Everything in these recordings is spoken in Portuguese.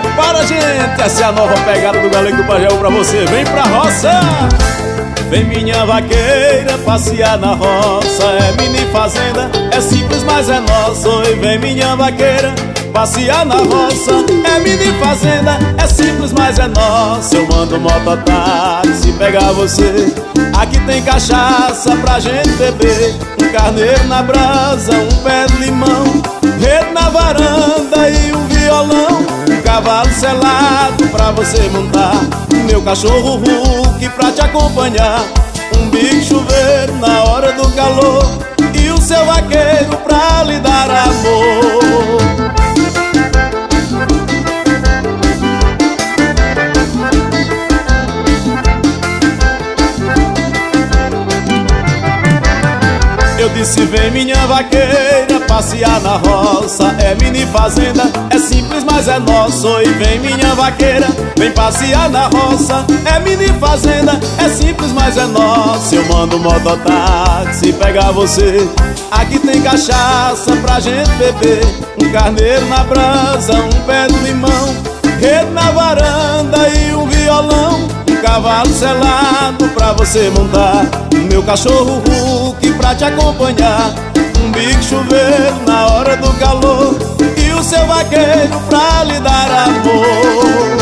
Prepara, gente, essa é a nova pegada do Galego do Pajeú pra você. Vem pra roça. Vem minha vaqueira passear na roça. É mini fazenda, é simples, mas é nossa. Oi, vem minha vaqueira passear na roça. É mini fazenda, é simples, mas é nossa. Eu mando mototáxi pegar você. Aqui tem cachaça pra gente beber, um carneiro na brasa, um pé de limão, rede na varanda e um violão, um cavalo selado pra você montar, meu cachorro Hulk pra te acompanhar, um bico chuveiro na hora do calor e o seu vaqueiro pra lhe dar amor. Eu disse vem minha vaqueira passear na roça. É mini fazenda, é simples, mas é nosso. E vem minha vaqueira, vem passear na roça. É mini fazenda, é simples, mas é nosso. Eu mando mototáxi pegar você. Aqui tem cachaça pra gente beber, um carneiro na brasa, um pé de limão, rede na varanda e um violão, um cavalo selado pra você montar, meu cachorro Hulk pra te acompanhar, um bico chuveiro na hora do calor e o seu vaqueiro pra lhe dar amor.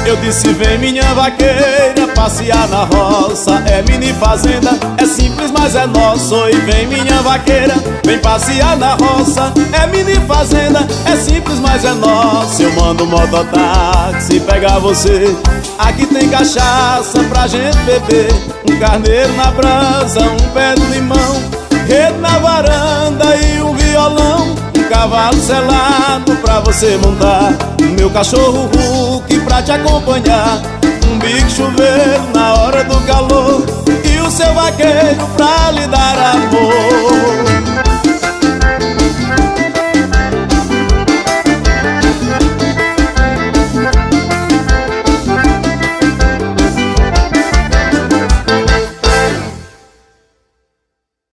Eu disse vem minha vaqueira passear na roça. É mini fazenda, é simples, mas é nosso. E vem minha vaqueira, vem passear na roça. É mini fazenda, é simples, mas é nosso. Eu mando mototáxi pegar você. Aqui tem cachaça pra gente beber, um carneiro na brasa, um pé de limão, rede na varanda e um violão, um cavalo selado pra você montar, meu cachorro Hulk pra te acompanhar, um bico chuveiro na hora do calor e o seu vaqueiro pra lhe dar amor.